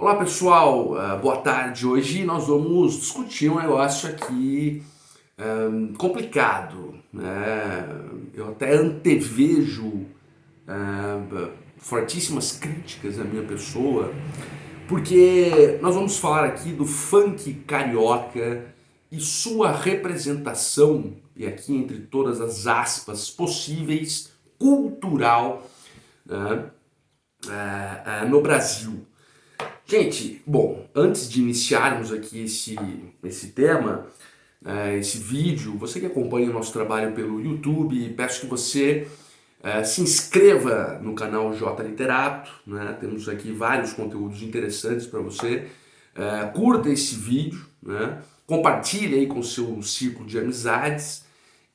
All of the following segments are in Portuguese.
Olá pessoal, boa tarde. Hoje nós vamos discutir um negócio aqui complicado, né? Eu até antevejo fortíssimas críticas à minha pessoa, porque nós vamos falar aqui do funk carioca e sua representação, e aqui entre todas as aspas possíveis, cultural, né, no Brasil. Gente, bom, antes de iniciarmos aqui esse tema, esse vídeo, você que acompanha o nosso trabalho pelo YouTube, peço que você se inscreva no canal J Literato, né? Temos aqui vários conteúdos interessantes para você. Curta esse vídeo, né? Compartilhe aí com o seu círculo de amizades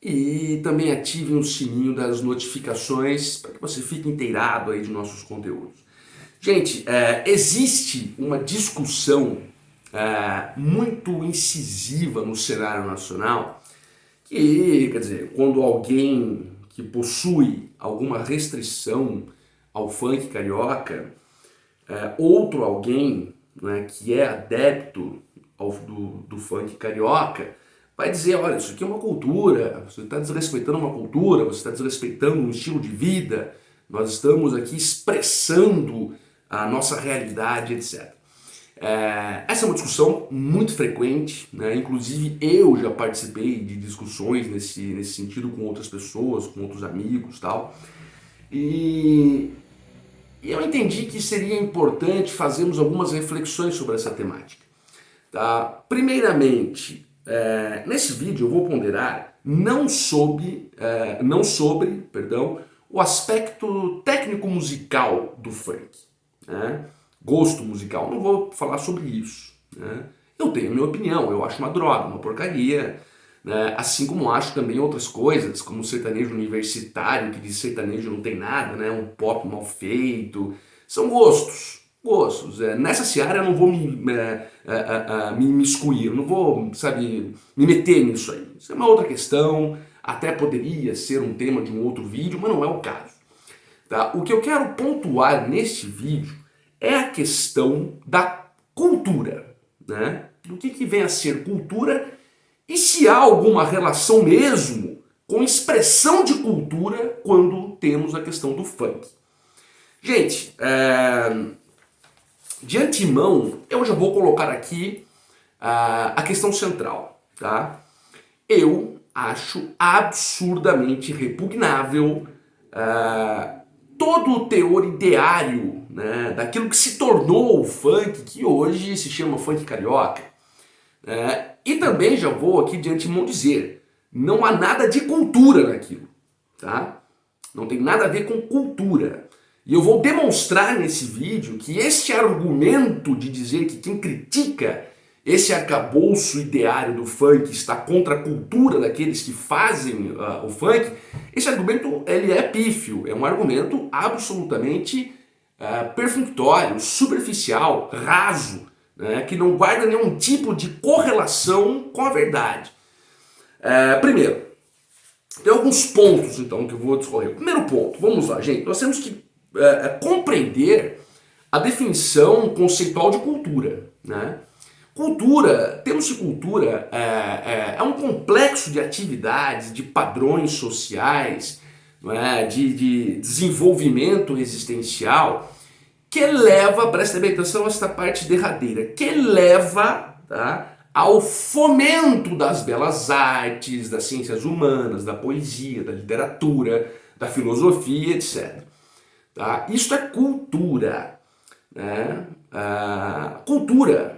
e também ative o sininho das notificações para que você fique inteirado aí de nossos conteúdos. Gente, existe uma discussão muito incisiva no cenário nacional que, quer dizer, quando alguém que possui alguma restrição ao funk carioca, outro alguém, né, que é adepto do funk carioca, vai dizer, olha, isso aqui é uma cultura, você está desrespeitando uma cultura, você está desrespeitando um estilo de vida, nós estamos aqui expressando a nossa realidade, etc. Essa é uma discussão muito frequente, né? Inclusive eu já participei de discussões nesse sentido com outras pessoas, com outros amigos e tal. E eu entendi que seria importante fazermos algumas reflexões sobre essa temática. Tá? Primeiramente, nesse vídeo eu vou ponderar não sobre o aspecto técnico-musical do funk. Né? Gosto musical, não vou falar sobre isso. Né? Eu tenho a minha opinião, eu acho uma droga, uma porcaria, né? Assim como acho também outras coisas, como o sertanejo universitário, que de sertanejo não tem nada, né? Um pop mal feito, são gostos. Nessa seara eu não vou me imiscuir, eu não vou, sabe, me meter nisso aí. Isso é uma outra questão, até poderia ser um tema de um outro vídeo, mas não é o caso. Tá? O que eu quero pontuar neste vídeo é a questão da cultura, né? Do que vem a ser cultura e se há alguma relação mesmo com expressão de cultura quando temos a questão do funk. Gente, de antemão eu já vou colocar aqui a questão central, tá? Eu acho absurdamente repugnável todo o teor ideário, né, daquilo que se tornou o funk, que hoje se chama funk carioca. E também já vou aqui de antemão dizer, não há nada de cultura naquilo. Tá? Não tem nada a ver com cultura. E eu vou demonstrar nesse vídeo que este argumento de dizer que quem critica esse arcabouço ideário do funk está contra a cultura daqueles que fazem o funk, esse argumento ele é pífio, é um argumento absolutamente perfunctório, superficial, raso, né, que não guarda nenhum tipo de correlação com a verdade. Primeiro, tem alguns pontos então que eu vou discorrer. Primeiro ponto, vamos lá, gente, nós temos que compreender a definição conceitual de cultura, né? Cultura, termos de cultura é um complexo de atividades, de padrões sociais, não é? De desenvolvimento existencial que leva, presta bem atenção a esta parte derradeira, que leva, tá, ao fomento das belas artes, das ciências humanas, da poesia, da literatura, da filosofia, etc. Tá? Isso é cultura. Né? Cultura,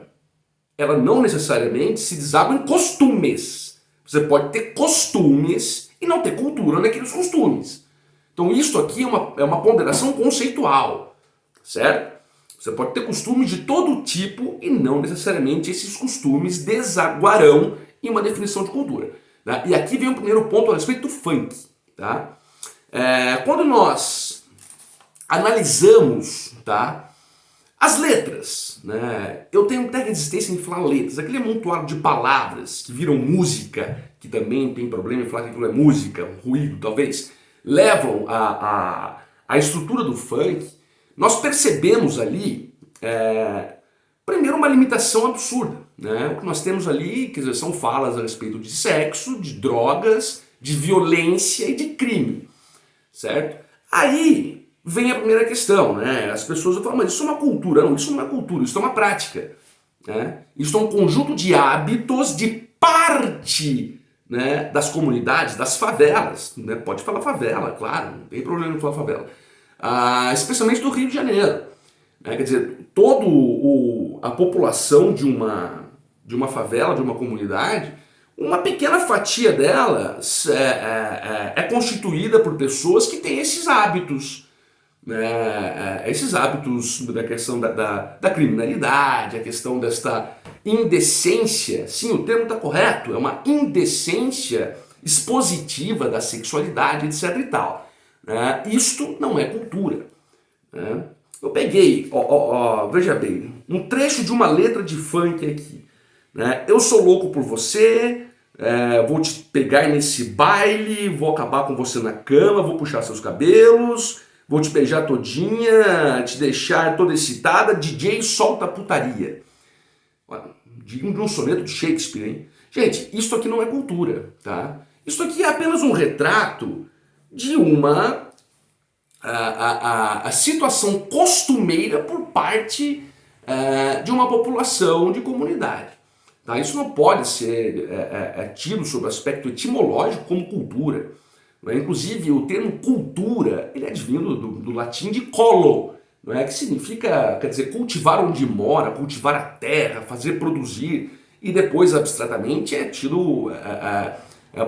ela não necessariamente se desaba em costumes. Você pode ter costumes e não ter cultura naqueles costumes. Então isso aqui é uma ponderação conceitual, certo? Você pode ter costumes de todo tipo e não necessariamente esses costumes desaguarão em uma definição de cultura. Tá? E aqui vem o primeiro ponto a respeito do funk. Tá? Quando nós analisamos, tá, as letras, né? Eu tenho até resistência em falar letras, aquele amontoado de palavras que viram música, que também tem problema em falar que aquilo é música, um ruído talvez, levam a estrutura do funk. Nós percebemos ali Primeiro, uma limitação absurda, né? O que nós temos ali, quer dizer, são falas a respeito de sexo, de drogas, de violência e de crime, certo? Aí vem a primeira questão, né? As pessoas falam, mas isso é uma cultura. Não, isso não é cultura, isso é uma prática, né? Isso é um conjunto de hábitos de parte, né, das comunidades, das favelas, né? Pode falar favela, claro, não tem problema em falar favela, especialmente do Rio de Janeiro, né? Quer dizer, a população de uma favela, de uma comunidade, uma pequena fatia dela é constituída por pessoas que têm esses hábitos, né? Esses hábitos da questão da criminalidade, a questão desta indecência, sim, o termo está correto, é uma indecência expositiva da sexualidade, etc e tal, né? Isto não é cultura, né? Eu peguei, veja bem, um trecho de uma letra de funk aqui, né? Eu sou louco por você, vou te pegar nesse baile, vou acabar com você na cama, vou puxar seus cabelos, vou te beijar todinha, te deixar toda excitada, DJ solta a putaria. De um soneto de Shakespeare, hein? Gente, isso aqui não é cultura, tá? Isso aqui é apenas um retrato de uma a situação costumeira por parte de uma população de comunidade. Tá? Isso não pode ser tido sob o aspecto etimológico como cultura. Não é? Inclusive, o termo cultura ele é advindo do latim de colo, não é? Que significa, quer dizer, cultivar onde mora, cultivar a terra, fazer produzir, e depois, abstratamente, é tido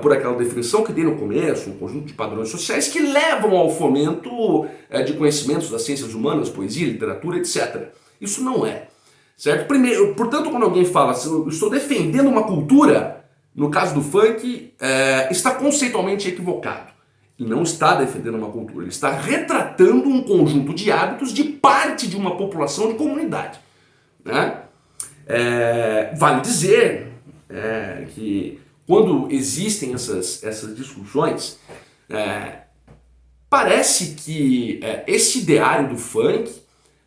por aquela definição que dei no começo, um conjunto de padrões sociais que levam ao fomento de conhecimentos das ciências humanas, poesia, literatura, etc. Isso não é. Certo? Primeiro, portanto, quando alguém fala, eu estou defendendo uma cultura, no caso do funk, está conceitualmente equivocado. Ele não está defendendo uma cultura, ele está retratando um conjunto de hábitos de parte de uma população de comunidade. Né? Vale dizer que quando existem essas discussões, parece que esse ideário do funk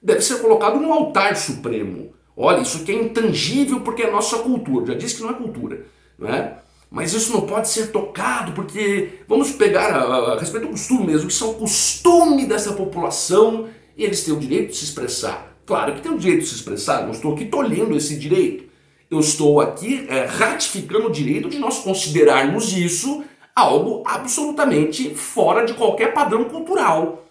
deve ser colocado num altar supremo. Olha, isso aqui é intangível porque é nossa cultura. Já disse que não é cultura, não é? Mas isso não pode ser tocado porque vamos pegar a respeito do costume mesmo, que são o costume dessa população e eles têm o direito de se expressar. Claro que tem o direito de se expressar, não estou aqui tolhendo esse direito. Eu estou aqui ratificando o direito de nós considerarmos isso algo absolutamente fora de qualquer padrão cultural,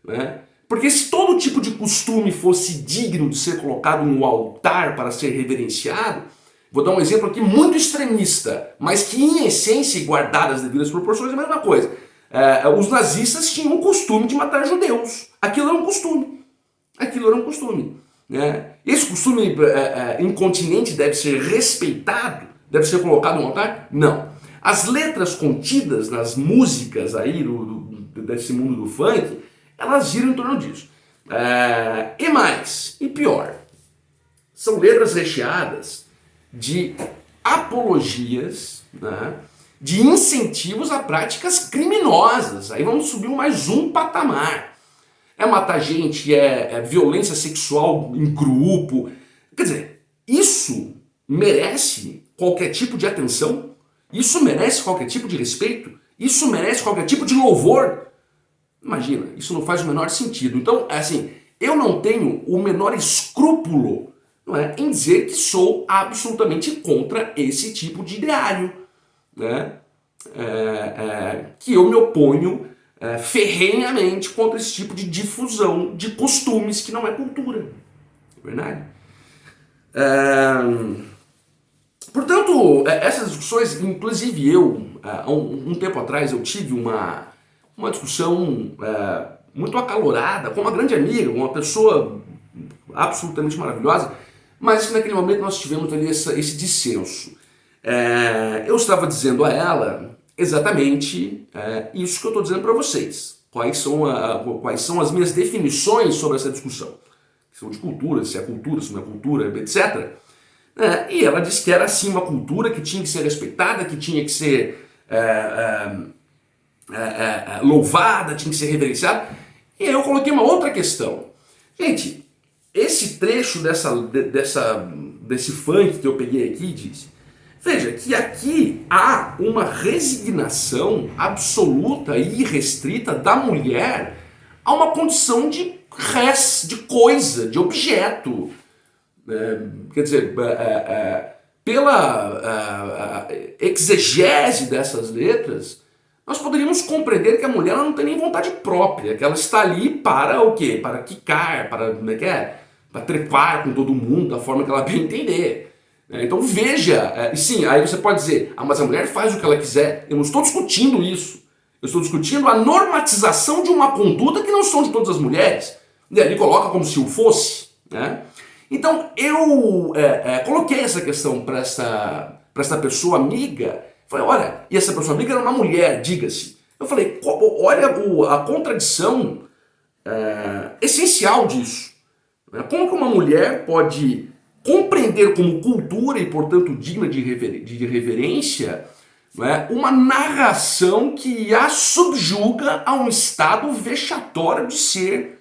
né? Porque se todo tipo de costume fosse digno de ser colocado no altar para ser reverenciado, vou dar um exemplo aqui muito extremista, mas que em essência e guardadas as devidas proporções é a mesma coisa. Os nazistas tinham o costume de matar judeus. Aquilo era um costume. Aquilo era um costume. Né? Esse costume incontinente deve ser respeitado? Deve ser colocado no altar? Não. As letras contidas nas músicas aí desse mundo do funk, elas giram em torno disso. E mais, e pior, são letras recheadas de apologias, né, de incentivos a práticas criminosas. Aí vamos subir mais um patamar. É matar gente, é violência sexual em grupo. Quer dizer, isso merece qualquer tipo de atenção? Isso merece qualquer tipo de respeito? Isso merece qualquer tipo de louvor? Imagina, isso não faz o menor sentido. Então, assim, eu não tenho o menor escrúpulo, não é, em dizer que sou absolutamente contra esse tipo de ideário, né? Que eu me oponho ferrenhamente contra esse tipo de difusão de costumes que não é cultura. É verdade? Portanto, essas discussões, inclusive eu, há um tempo atrás, eu tive uma discussão muito acalorada com uma grande amiga, uma pessoa absolutamente maravilhosa, mas naquele momento nós tivemos ali esse dissenso. Eu estava dizendo a ela exatamente isso que eu estou dizendo para vocês. Quais são as minhas definições sobre essa discussão. Questão de cultura, se é cultura, se não é cultura, etc. E ela disse que era sim uma cultura que tinha que ser respeitada, que tinha que ser louvada, tinha que ser reverenciada. E aí eu coloquei uma outra questão. Gente, esse trecho desse funk que eu peguei aqui diz: veja que aqui há uma resignação absoluta e irrestrita da mulher a uma condição de res, de coisa, de objeto. Quer dizer, pela exegese dessas letras, nós poderíamos compreender que a mulher ela não tem nem vontade própria, que ela está ali para o quê? Para quicar, para, como é que é? Para trepar com todo mundo da forma que ela bem entender. Então veja, sim, aí você pode dizer, mas a mulher faz o que ela quiser. Eu não estou discutindo isso. Eu estou discutindo a normatização de uma conduta que não são de todas as mulheres. Ele coloca como se o fosse, né? Então eu coloquei essa questão para essa pessoa amiga. Falei, olha, e essa pessoa amiga era uma mulher, diga-se. Eu falei, olha a contradição essencial disso. Como que uma mulher pode compreender como cultura e, portanto, digna de reverência, uma narração que a subjuga a um estado vexatório de ser,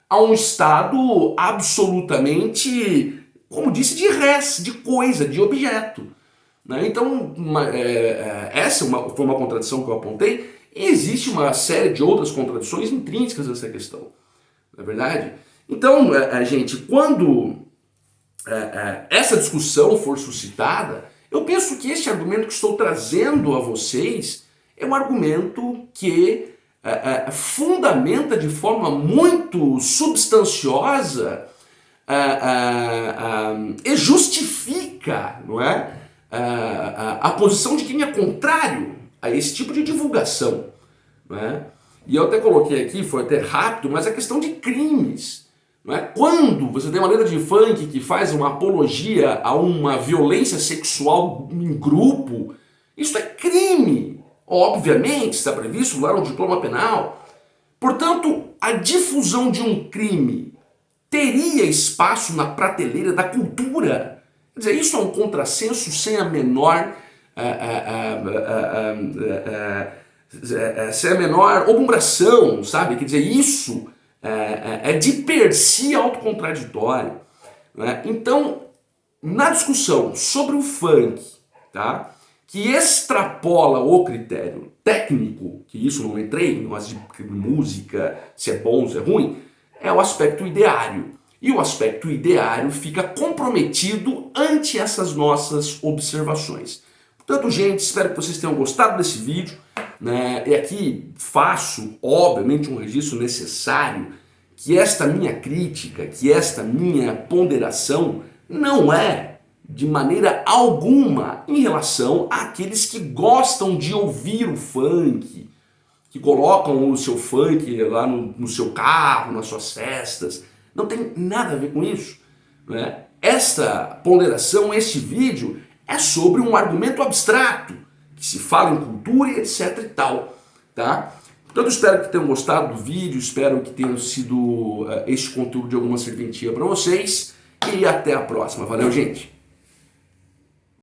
a um estado absolutamente, como disse, de res, de coisa, de objeto. Então, essa foi uma contradição que eu apontei, e existe uma série de outras contradições intrínsecas nessa questão, não é verdade? Então, gente, quando essa discussão for suscitada, eu penso que este argumento que estou trazendo a vocês é um argumento que fundamenta de forma muito substanciosa e justifica, não é, a posição de quem é contrário a esse tipo de divulgação, não é? E eu até coloquei aqui, foi até rápido, mas a questão de crimes. Não é? Quando você tem uma letra de funk que faz uma apologia a uma violência sexual em grupo, isso é crime. Obviamente está previsto lá no diploma penal. Portanto, a difusão de um crime teria espaço na prateleira da cultura. Quer dizer, isso é um contrassenso sem a menor obumbração, sabe? Quer dizer, isso é de per si autocontraditório. Né? Então, na discussão sobre o funk, tá, que extrapola o critério técnico, que isso não entrei, mas de música, se é bom, se é ruim, é o aspecto ideário. E o aspecto ideário fica comprometido ante essas nossas observações. Portanto, gente, espero que vocês tenham gostado desse vídeo. Né? E aqui faço, obviamente, um registro necessário que esta minha crítica, que esta minha ponderação não é de maneira alguma em relação àqueles que gostam de ouvir o funk, que colocam o seu funk lá no seu carro, nas suas festas. Não tem nada a ver com isso. Né? Esta ponderação, este vídeo, é sobre um argumento abstrato, que se fala em cultura e etc e tal, tá? Portanto, espero que tenham gostado do vídeo, espero que tenha sido este conteúdo de alguma serventia para vocês, e até a próxima. Valeu, gente!